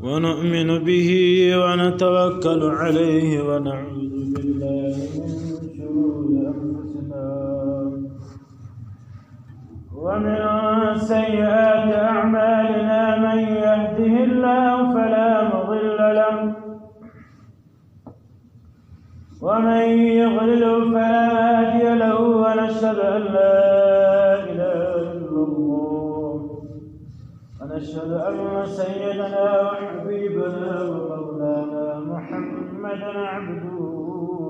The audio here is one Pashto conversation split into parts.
ونؤمن به ونتوكل عليه ونعوذ بالله من شرور أنفسنا ومن سيئات أعمالنا من يهده الله فلا مضل له ومن يضلل فلا هادي له ونشهد أن لا إله إلا الله ونشهد أن سيدنا وحبيبنا ومولانا محمدا عبده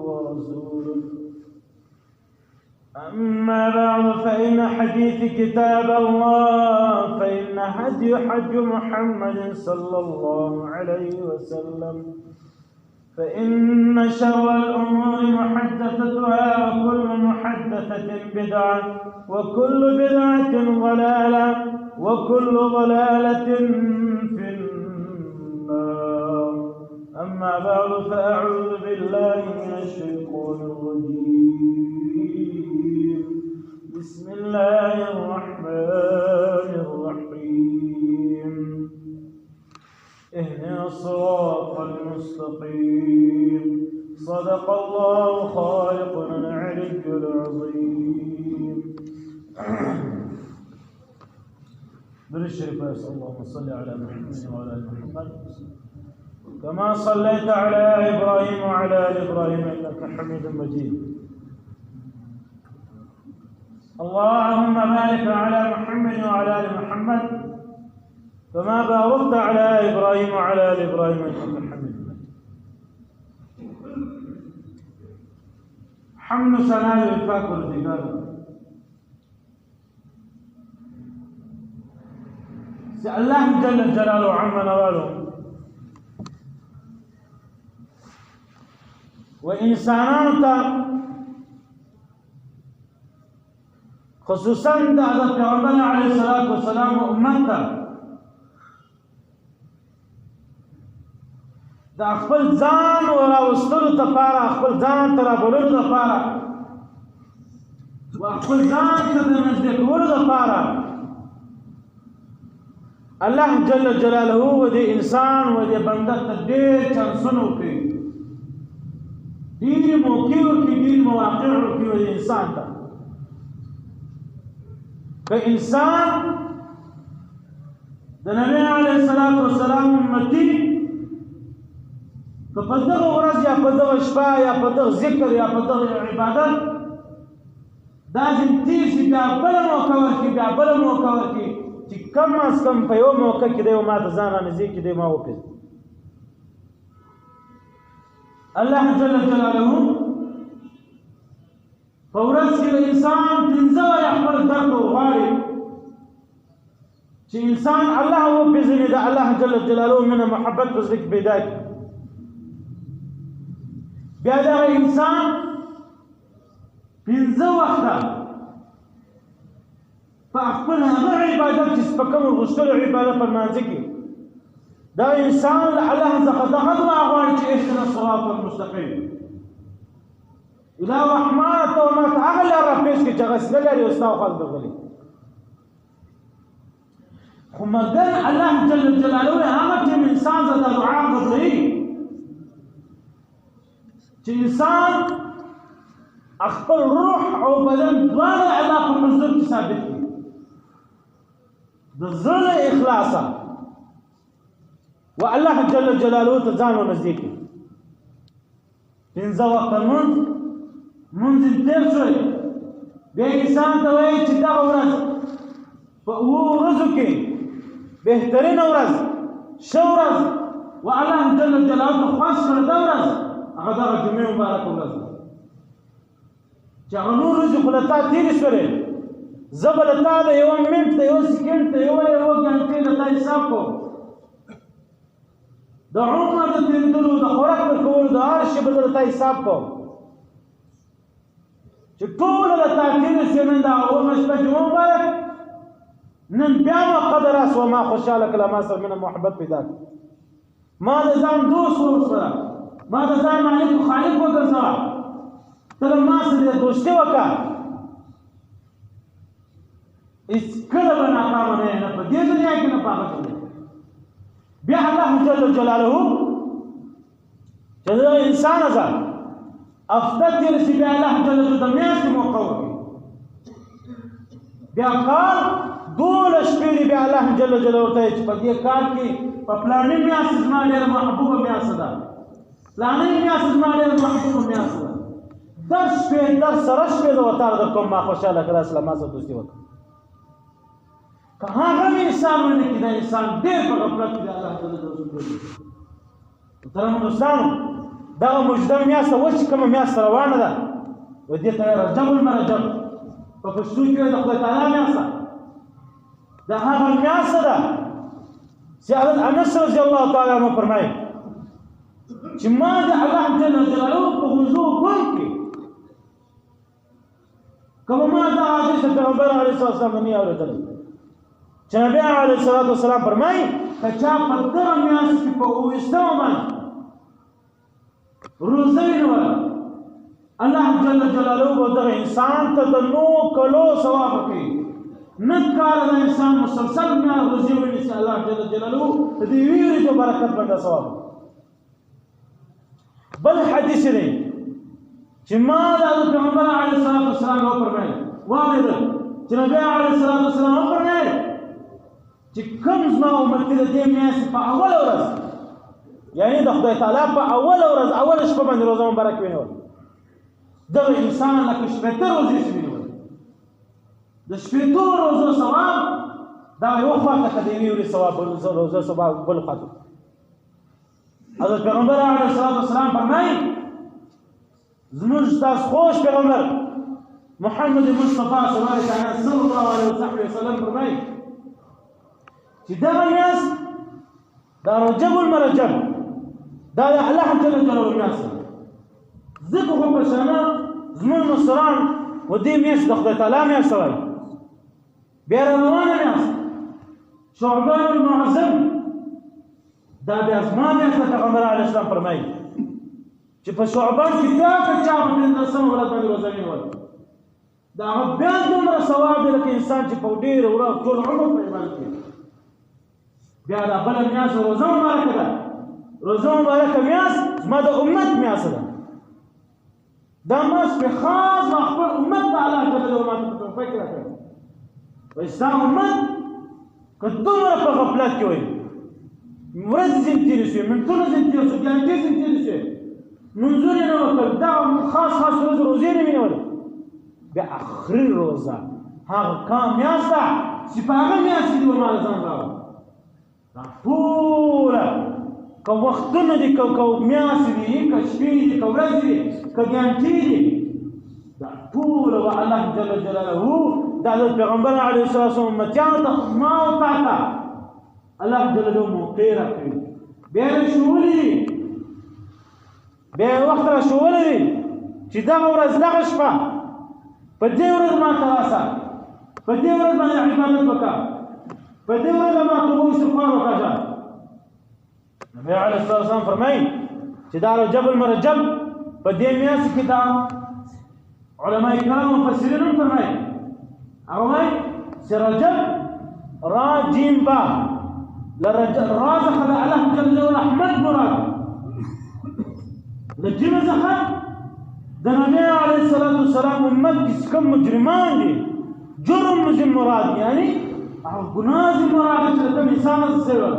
ورسوله أما بعد فإن حديث كتاب الله فإن هدي حج محمد صلى الله عليه وسلم فإن شر الأمور محدثتها وكل محدثة بدعة وكل بدعة ضلالة وكل ضلالة في النار. أما بعد فأعوذ بالله من الشيطان الرجيم. بسم الله الرحمن الرحيم. اهدنا الصراط المستقيم. صدق الله خالقنا العلي العظيم. بالشريف اللهم صل على محمد وعلى ال محمد كما صليت على ابراهيم وعلى ال ابراهيم انك حميد مجيد. اللهم بارك على محمد وعلى ال محمد كما باركت على ابراهيم وعلى ال ابراهيم انك حميد مجيد. حمد ثناء الفاك والذكر الله جل جلاله عما نواله وإنسانانتا خصوصا دا حضرت پیغمبر علیہ الصلوۃ والسلام امتا دا خپل ځان وراوستلو لپاره خپل ځان ته رابوللو لپاره خپل ځان ته د نږدې کولو لپاره الله جل جلاله و دې انسان و دې بنده ته ډېر چانسونه ورکوي، ډېرې موقع ورکوي، ډېرې مواقع ورکوي و دې انسان ته. که انسان د نبي علیه الصلاة والسلام امتي که په دغه ورځ یا په دغه شپه یا په دغه ذکر یا په دغه عبادت دا ځین تېر شي، بیا بله موقع ورکړي، بیا بله موقع ورکړي چې کم از کم په یو موقع کې دی ما ته ځان رانږدې کړي، دی ما وپېژني. الله جل جلاله په ورځ کې د انسان پنځه وارې خپل درد وغواړي چې انسان الله وپېژني، د الله جل جلاله مینه محبت په زړه کې پیدا کړي. بیا دغه انسان پنځه وخته فأخبر هذا عبادت چې په کوم غوښتلو عبادت په مانځه کې دا انسان له الله څخه دغه دعا غواړي چې اهدنا الصراط المستقیم. اله رحمن ته ومات هغه لاره پیش کړي چې هغه سله لري او ستا خلک غلي، خو مګر الله جل جلاله هغه ټیم انسان ته دعا قبلوي چې انسان خپل روح او بدن دواړه الله په حضور کې ثابت کړي، د زړه اخلاصا و الله جل جلاله ته ځان ونږدې کړي. پنځه وخته مونځ تېر شوی، بیا انسان ته وایي چې دغه ورځ په اوو ورځو کې بهترینه ورځ ښه ورځ و الله جل جلاله ته خوښ کړه دا ورځ هغه دغه جمعې مبارکه ورځ ده چې هغه نور ورځې خو له تا تېرې شولې، زه به له تا د یوه منټ د یوه سکینډ د یوه ګنټې د تا حساب کوم، د عمر د تېرېدلو د خوراک ورکولو د هر شي به زه د تا حساب کوم چې ټوله له تا تېرې شوې. نن دا اومه شپه جمعه مبارک، نن بیا ما قدر راسوه، ما خوشحاله کړه، ما سره مینه محبت پیدا کړه، ما د ځان دوست ورسره، ما د ځان مالک و خالق وګرځوه، ته له ما سره دوستي وکړه. هیڅکله به ناکامه نه یې، نه په دې دنیا کې نه په هغه دنیا. بیا الله الله جل جلاله چې دا انسان ازاد افضل دې رسي بیا الله جل جلاله میاشتې موقع وکړي بیا کال 12 شپې بیا الله جل جلاله ته چې په دې کال کې په پلانې میاشت زما ډېره محبوبه میاشت ده پلانې میاشت زما ډېره محبوبه میاشت ده در سره شپې د وتار د کوم ما خوشاله کړه اسلام ما سره دوستي وکړه که هغه انسان ونه کې دا انسان ډېر په غفلت کې الله تعالی د رسول دی محترم دوستانو دغه مجده میاشت اوس چې کومه میاشت روانه ده و دې ته رجب المرجب په پښتو کې د خدای تعالی میاشت دا هغه میاشت ده چې انس رضی الله تعالی عنه فرمایي چې ما د الله جل جلاله په حضور کې کومه ما دا حدیث پیغمبر علیه السلام نه اورېدل چې نبی علیه السلام فرمایي که چا په دغه میاشت کې په اوویشتمه باندې روزه ونیوله الله جل جلاله به دغه انسان ته د 9 کلو ثواب ورکوي نه کاله د انسان مسلسل روزې ونیسي الله جل جلاله د دې ویرې په برکت باندې ثواب بل حدیث دی چې ما د پیغمبر علیه السلام وفرمایي واورېدل چې نبی علیه السلام وفرمایي چې کوم زما امت کې د دې میاشتې په اوله ورځ یعنی د خدای تعالی په اوله ورځ اوله شپه باندې روزه مبارک ونیول دغه انسان لکه شپېته روزې چې ونیول د شپېتو روزو ثواب دا یو خواته که د یوې ورځې ثواب روزه ثواب بل خواته حضرت پیغمبر علیه السلام فرمایي زموږ ستاسو خوش پیغمبر محمد مصطفی صلی الله علیه وسلم فرمایي چې دغه میاشت دا رجب المرجب دا د الله جل جلاله میاشت ځکه خو په شانه زموږ مصران و دې میاشت د خدای تعالی میاشت وایي بیا روانه میاشت شعبان المعظم دا بیا زما میاشت د پیغمبر علیه السلام فرمایي چې په شعبان کې بیا که چا په 15مه ورځ باندې روزه ونیول د هغه بیا دومره ثواب دی لکه انسان چې په ډېره ورځ ټول عمر په عبادت کوي بیا دا بله میاشت روزه مبارکه ده روزه مبارکه میاشت زما د امت میاشت ده دا میاشت په خاص ما خپل امت ته الله جل جلاله ما ته توفیق راکړی وایي ستا امت که دومره په غفلت کې وایي ورځې ځینې تېرې شوې منټونه ځینې تېر شوې ګنټې ځینې تېرې شوې منځونه یې نه وکړل دا خاص ورځې روزې نه ونیولې بیا اخري روزه هغه کام میاشت ده چې په هغه میاشت کې دې ورماله ځان راوړه ټوله که وختونه دي که میاشتې دي که شپې دي که ورځې دي که ګنټې دي دا ټوله به الله جل جلاله دا د پیغمبر علیه السلام امتیانو ته ما او تا ته الله جل جلاله موقع راکړي بیا یې شولي دي بیا یې وخت را شولی دی چې دغه ورځ دغه شپه په دې ورځ ما ته راسه په دې ورځ باندې عبادت وکړه په دې ورځ ما ته استغفار وکړه نبی علیه السلام فرمایي چې دا رجب المرجب په دې میاشت کې دا علما کرام مفسرین هم فرمایي هغه وایي چې رجب را جیم با لرجب را څخه د الله جل جلاله رحمت مراد د جیم څخه د نبی علیه السلام امت کې کوم مجرمان دي جرم مراد یعنی او ګناه مراد چې کوم انسان سره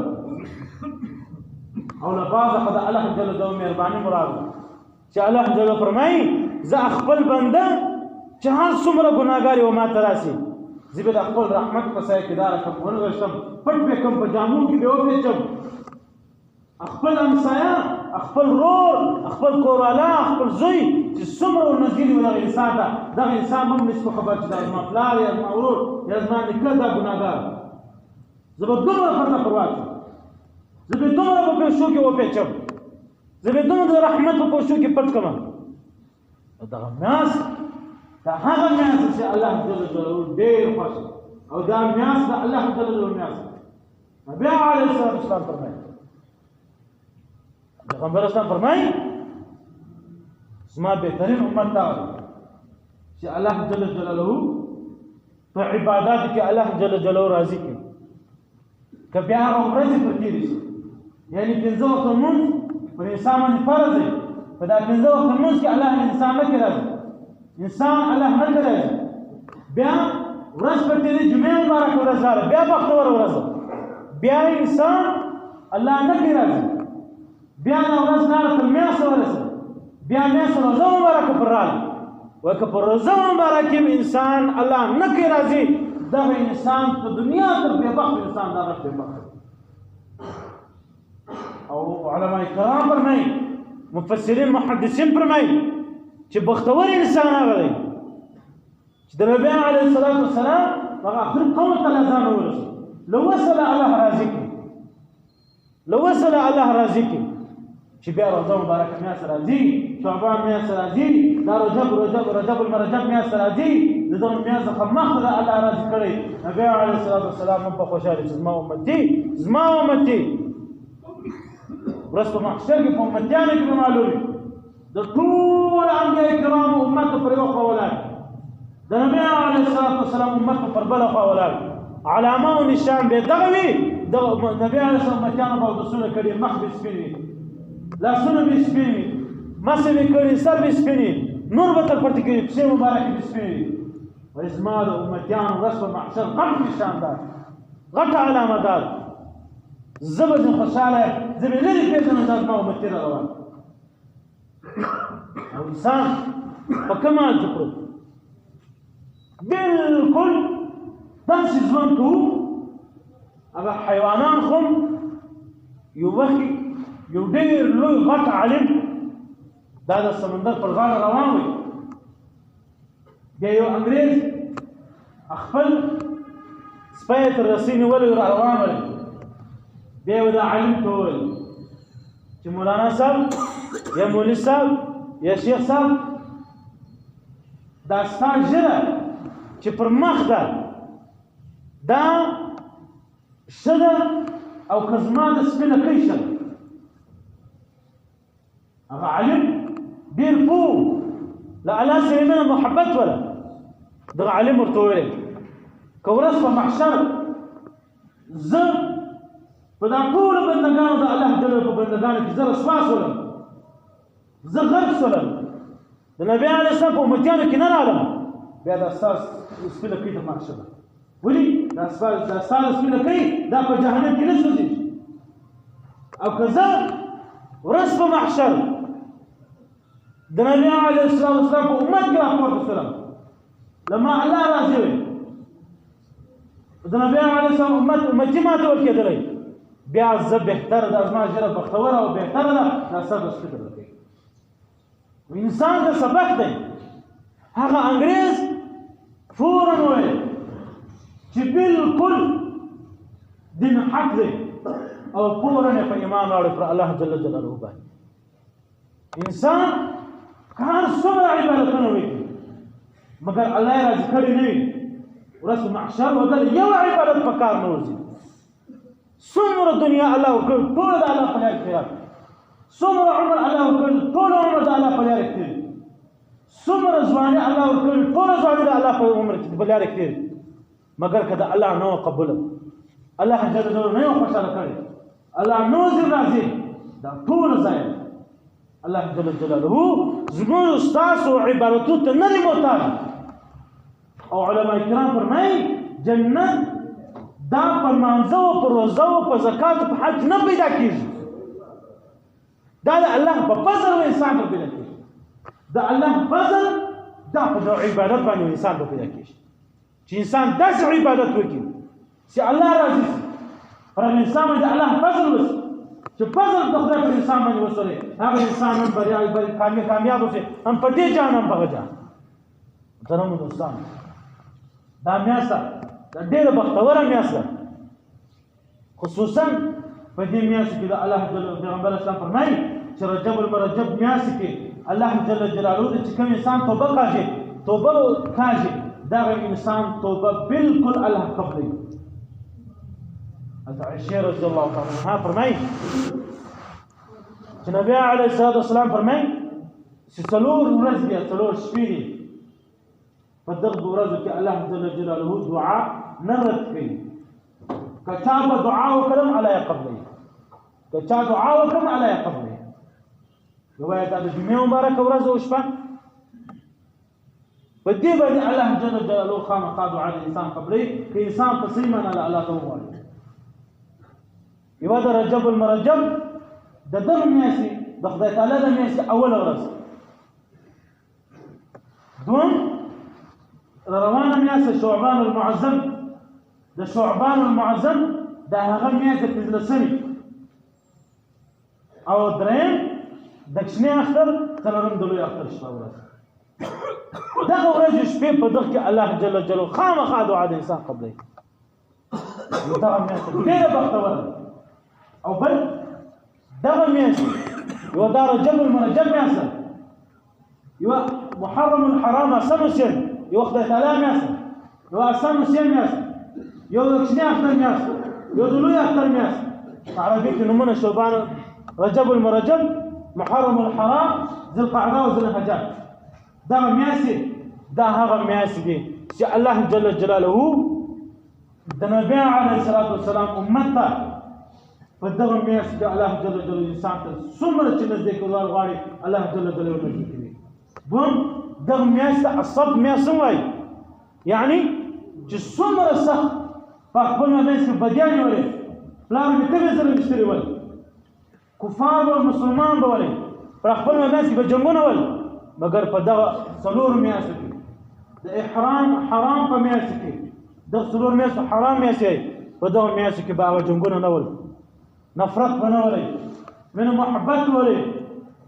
او له بعضه قد الله جل جلاله مهرباني مراد چې الله جل جلاله فرمایي زه خپل بنده چې هر څومره ګناهګار و ما ته راسي زه به د خپل رحمت په سایه کې دار کوم ونغښتم پټ به کوم په جامو کې به وپېچم خپل همسایه خپل رور خپل کوروالا خپل زوی چې څومره نزدې وي دغه انسان ته دغه انسان هم نسبت خبر چې دا زما پلار یا زما ورور یا زما نیکه دا ګناهګار زه به دومره خطا پر واچم زه به دومره په پیشو کې وپېچم زه به دومره د رحمت په پیشو کې پټ کړم دغه میاشت دا هغه میاشت چې الله جل جلاله ډېر خوښ او دا میاشت د الله جل جلاله میاشت نبی علیه السلام فرمایي پیغمبر اسلام فرمایي زما بهترین امت دا چې الله جل جلاله په عبادت کې الله جل جلاله راضي کړي که بیا هغه ورځې پر تېرې شي یعنی پنځه وخته لمونځ پر انسان باندې فرض دی په دا پنځه وخته لمونځ کې الله انسان نه کې راځي انسان الله نه کې راځي بیا ورځ په تېرې جمعې مبارکه ورځ راغله بیا بختور ورځ بیا انسان الله نه کې راځي بیا دا ورځ لاړه تر میاشتې ورسېده بیا میاشتې روژه مبارکه پر راغله وایي که په روژه مبارکه کې انسان الله نه کې راځي دغه انسان په دنیا تر بېبخته انسان دغه بېبخته او علماء کرام فرمایي مفسرین محدثین فرمایي چې بختور انسان هغه دی چې د نبي علیه الصلاة والسلام هغه آخر قوم ته اذان ورسېد لو وصل الله راضي کړي لو وصل الله راضي کړي چې بیا روژه مبارکه میاشت راځي شعبان میاشت راځي دا رجب المرجب میاشت راځي د دغه میاشت څخه مخکې د الله راضي کړی نبي علیه الصلاة والسلام هم په خوشحالي چې زما امتي ورځ په محشر کې په امتیانو کې به معلوم وي د ټول انبیاء کرامو امت پر یوه خوا ولاړ د نبي علیه الصلاة والسلام امت پر بله خوا ولاړ علامه او نشان به دغه وي دغه نبي علیه السلام امتیانو به اودسونه کړي مخ به سپین وي لاسونه به سپین وي مسې به کړي سر به سپین وي نور به تر پټې کړي پښې مبارکې به سپین وي وایي زما د امتیانو ورځ په محشر غټ نشان ده غټه علامه ده زه به ځم خوشحاله زه به لرې پېژنم دا زما امتي را روان او انسان په کوم حال کې پروت بالکل داسې ژوند کوو هغه حیوانان خو یو وخت یو ډېر لوی غټ عالم دا د سمندر پر غاړه روان وي بیا یو انګریز خپل سپی تر رسۍ نیولی را روان وی بیا یې دا عالم ته وویل چې مولانا صاحب یا مولوي صاحب یا شیخ صاحب دا ستا ژیره چې پر مخ ده دا ښه ده او که زما د سپینه کوي ښه ده هغه عالم ډېر پوه له الله سره مینه محبت وله دغه عالم ورته وویلی که ورځ په محشر زه په دا ټولو بندګانو د الله جل په بندګانو کې زه رسوا شولم زه غرق شولم د نبي علیه السلام په امتیانو کې نه رالم بیا دا ستا سپینه کوي ته محشر ده ولې دا ستا سپینه کوي دا په جهنم کې نه سوځېږي او که زه ورځ په محشر د نبي علیه السلام په امت کې راپورته شولم لما الله راضي وي د نبي علیه السلام امتي ماته ورکېدلی بیا زه بهتره ده زما ژیره بختوره او بهتره ده دا ستا د فکر ده کوي انسان د سبق دی هغه انګریز فورا وویل چې بالکل دین حق دی او فورا یې په ایمان راوړی پر الله جل جلاله باندې انسان که هر څومره عبادتونه وکړي مګر الله یې راضي کړی نه وي ورځ محشر ودل یو عبادت په کار نه وځي څومره دنیا الله ورکړي ټوله د الله په لاره کې راکړي څومره عمر الله ورکړي ټوله عمر د الله په لاره کې تېر څومره ځواني الله ورکړي ټوله ځواني د الله په عمر کې په لاره کې تېر مګر که د الله نه وه قبوله الله جل جلاله نه یې خوشحاله کړی الله نه وځي راځي دا ټوله ځای الله جل جلاله زموږ ستاسو عبادتو ته نه دی محتاج او علماء کرام فرمایي جنت دا په لمانځه او په روژه او په زکات او په حج نه پیدا کېږي دا د الله په فضل و انسان ته پیدا کېږي د الله فضل دا په عبادت باندې انسان ته پیدا کېږي چې انسان داسې عبادت وکړي چې الله راضي شي پر انسان باندې الله فضل وشي چې فضل د خدای پر انسان باندې وسولې هغه انسان هم کامیاب وشي هم په دې جان هم په هغه جان محترمو دوستانو دا میاشت دا ډېره بختوره میاشت ده خصوصا په دې میاشت کې د الله پیغمبر اسلام فرمایي چې رجب المرجب میاشت کې الله جل جلاله چې کوم انسان توبه کاږي دغه انسان توبه بالکل الله قبلوي حضرت عائشة رضی الله تعالی عنها فرمایي چې نبی علیه الصلاة والسلام فرمایي چې څلور ورځې دي څلور شپې دي په دغه ورځو کې الله جل جلاله دعا نه رد کوي که چا به دعا وکړم الله یې قبلوي که چا دعا وکړم الله یې قبلوي وایي دا د جمعې مبارکه ورځ او شپه په دې باندې الله جل جلاله خامخا دعا د انسان قبلوي که انسان په صحیح معنا الله ته ووایي یوه د رجب المرجب د دغه میاشتې د خدای تعالی د میاشتې اوله ورځ دوم روانه میاشت شعبان المعظم د شعبان المعظم د هغه میاشت پنځلسمې او دریم د کوچني اختر څلورم د لوی اختر شپه ورځ دغه ورځ شپې په دغه کې الله جل جلاله خامخا دعا د انسان قبلوي دغه میاشت ډېره بختوره او بل دغه میاشت یوه دا رجب المرجب میاشت یوه محرم الحرام اسم حسین یوه خدای تعالی میاشت یوه اسم حسین میاشت یو د کوچني اختر میاشت یو د لوی اختر میاشت په عربي کې نومونه شعبان رجب المرجب محرم الحرام ذی القعده او ذی الحجه دغه میاشتې دا هغه میاشتې دي چې الله جل جلاله د نبي علیه الصلاة والسلام امت ته په دغه میاشت کې الله جل جلاله انسان ته څومره چې نږدې کول غواړي الله جل جلاله نږدې کوي دوم دغه میاشت ته الصبت میاشت وایي یعنی چې څومره سخت په خپل منځ کې بدیانې ولې پلار مې تبې سره مشتري ول کفار او مسلمان به ولې پر خپل منځ کې به جنګونه ول مګر په دغه څلور میاشتو کې د احرام حرام په میاشت کې دغه څلور میاشتو حرام میاشتې په دغه میاشتو کې به هغه جنګونه نه ول نفرت به نه ولئ مینه محبت ولئ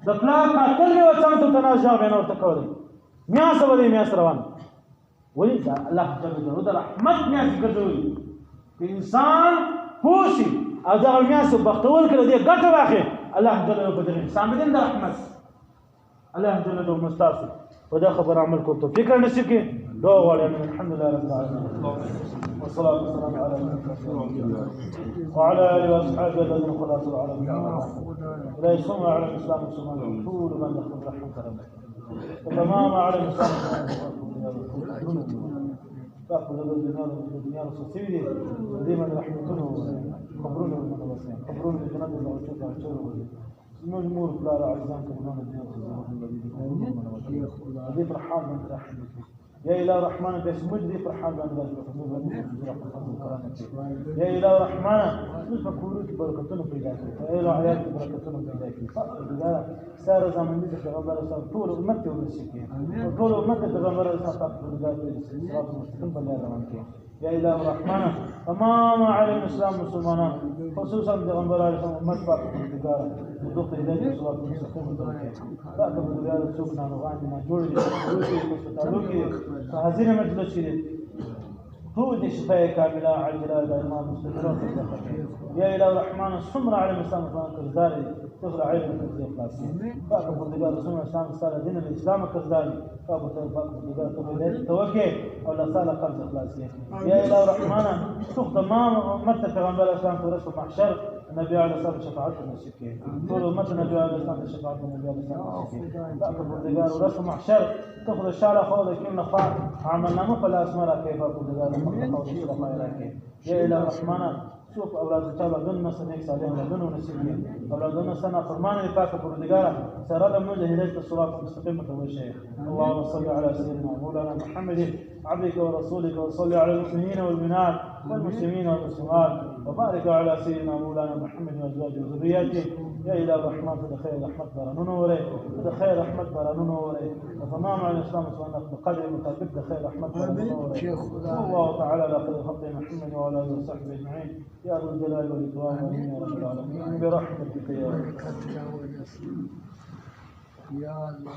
د پلار قاتل یې وڅنګ ته تنازع به نه ورته کولی میاشته به دې میاشت روانه ولې دا الله جل جلاله د رحمت میاشت ګرځولي که انسان پوه شي او دغه میاشتو بختول کړه دې ګټه واخلي الله جل جلاله به دې انسان بدین د رحمت الله جل جلاله مستاسو ودا خبر عمل کو توفیق نصیب کړي دعا غواړم الحمدلله رب العالمین والصلاه والسلام على وعلى اله واصحابه الذين خلصوا على لا يصوم على الاسلام والسلام طول من دخل رحمه ربك وتمام على الاسلام فاقل الدنيا والسوسيدي دائما رحمته قبرون من الوسيم قبرون الجنات والعشوق والعشوق المجمور بلا عزام كبرون الدنيا والسوسيدي فرحان من رحمته يا إله الرحمن بس مجري فرحان من رحمته يا إله الرحمن مش مكروت بركتنا في ذاك يا إله عيالك بركتنا في ذاك فقط سار زمن دي تغمر صار طول أمتي والسكين طول أمتي تغمر صار طول ذاك صراط مستقيم بالله رحمك يا إله الرحمن تمام على الإسلام والمسلمين خصوصا تغمر على أمت فاطمة الدجار ودخل ذاك صراط مستقيم بالله فاكب الدجار سوقنا نغاني ما جوري مستقيم فهذه مجلس كده هو دي شفاية كاملة عاجلة دائما مستمرة يا إله الرحمن الصمر على الإسلام كالزاري تغلى علم الإخلاص فاقف الرجال رسول الإسلام صار دين الإسلام كالزاري فاقف الرجال توجه أو لا صار قلب إخلاصي يا إله الرحمن تخدم متى پیغمبر الإسلام ترسل محشر النبي عليه الصلاة والسلام شفاعته المسكين طول متى النبي عليه الصلاة والسلام شفاعته النبي عليه الصلاة والسلام فاقف الرجال ورسل محشر تأخذ الشارع خوضة كل نخاء عملنا مقبل أسماء كيف أقول الرجال يا إله الرحمن شوف أولاد الشباب أولادنا سنيك صالحين أولادنا ونسيبين أولادنا سنة فرمان لباك بردقارة سيرى لهم نوجه هداية الصراط المستقيم كما الشيخ اللهم صل على سيدنا مولانا محمد عبدك ورسولك وصل على المؤمنين والمؤمنات والمسلمين والمسلمات وبارك على سيدنا مولانا محمد وأزواجه وذرياته يا إله الرحمن فدخير رحمة برانونه فدخير رحمة برانونه وتمام على الإسلام والسنة بقدر متابد دخير رحمة برانونه الله تعالى على خير خلق محمد وعلى آله وصحبه أجمعين يا ذو الجلال والإكرام آمين يا رب العالمين برحمتك يا رب يا الله